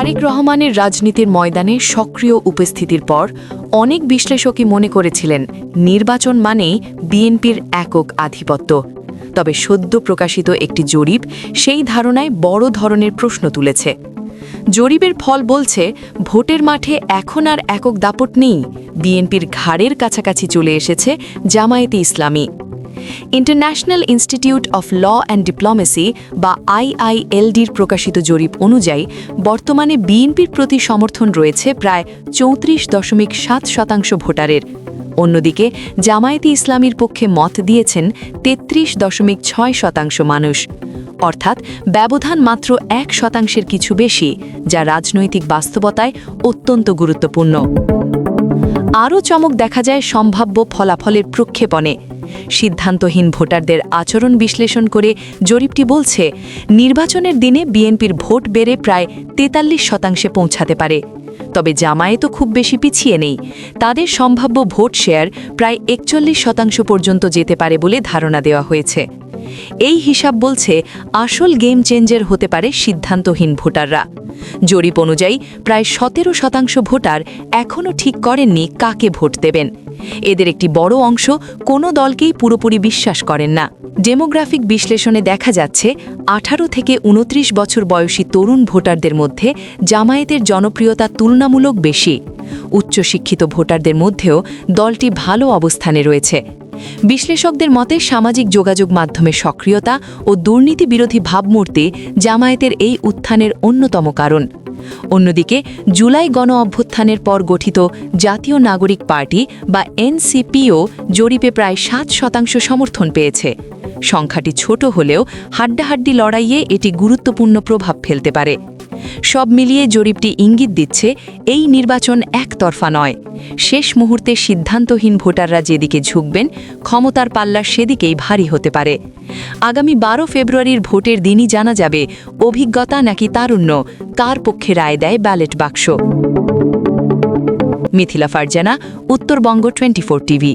তারেক রহমানের রাজনীতির ময়দানে সক্রিয় উপস্থিতির পর অনেক বিশ্লেষকই মনে করেছিলেন নির্বাচন মানেই বিএনপির একক আধিপত্য। তবে সদ্য প্রকাশিত একটি জরিপ সেই ধারণায় বড় ধরনের প্রশ্ন তুলেছে। জরিপের ফল বলছে ভোটের মাঠে এখন আর একক দাপট নেই, বিএনপির ঘাড়ের কাছাকাছি চলে এসেছে Jamaate Islami. International Institute of law and diplomacy বা IILDর প্রকাশিত জরিপ অনুযায়ী বর্তমানে বিএনপির প্রতি সমর্থন রয়েছে প্রায় 34.7% ভোটারের। অন্যদিকে জামায়াতে ইসলামীর পক্ষে মত দিয়েছেন 33.6% মানুষ, অর্থাৎ ব্যবধান মাত্র 1% কিছু বেশি, যা রাজনৈতিক বাস্তবতায় অত্যন্ত গুরুত্বপূর্ণ। আরও চমক দেখা যায় সম্ভাব্য ফলাফলের প্রক্ষেপণে। সিদ্ধান্তহীন ভোটারদের আচরণ বিশ্লেষণ করে জরিপটি বলছে নির্বাচনের দিনে বিএনপির ভোট বেড়ে প্রায় 43% পৌঁছাতে পারে। তবে জামায়াতও খুব বেশি পিছিয়ে নেই, তাদের সম্ভাব্য ভোট শেয়ার প্রায় 41% পর্যন্ত যেতে পারে বলে ধারণা দেওয়া হয়েছে। এই হিসাব বলছে আসল গেম চেঞ্জার হতে পারে সিদ্ধান্তহীন ভোটাররা। জরিপ অনুযায়ী প্রায় 17% ভোটার এখনও ঠিক করেননি কাকে ভোট দেবেন। এদের একটি বড় অংশ কোনো দলকেই পুরোপুরি বিশ্বাস করেন না। ডেমোগ্রাফিক বিশ্লেষণে দেখা যাচ্ছে 18 থেকে 29 বছর বয়সী তরুণ ভোটারদের মধ্যে জামায়াতের জনপ্রিয়তা তুলনামূলক বেশি। উচ্চশিক্ষিত ভোটারদের মধ্যেও দলটি ভালো অবস্থানে রয়েছে। বিশ্লেষকদের মতে সামাজিক যোগাযোগ মাধ্যমের সক্রিয়তা ও দুর্নীতি বিরোধী ভাবমূর্তি জামায়াতের এই উত্থানের অন্যতম কারণ। অন্যদিকে জুলাই গণ অভ্যুত্থানের পর গঠিত জাতীয় নাগরিক পার্টি বা NCPও জরিপে প্রায় 7% সমর্থন পেয়েছে। সংখ্যাটি ছোট হলেও হাড্ডাহাড্ডি লড়াইয়ে এটি গুরুত্বপূর্ণ প্রভাব ফেলতে পারে। সব মিলিয়ে জরিপটি ইঙ্গিত দিচ্ছে এই নির্বাচন একতরফা নয়। শেষ মুহূর্তে সিদ্ধান্তহীন ভোটাররা যেদিকে ঝুঁকবেন, ক্ষমতার পাল্লা সেদিকেই ভারী হতে পারে। আগামী 12 ফেব্রুয়ারির ভোটের দিনই জানা যাবে অভিজ্ঞতা নাকি তারুণ্য কার পক্ষে রায় দেয় ব্যালট বাক্স। মিথিলা ফারজানা, উত্তরবঙ্গ 24 টিভি।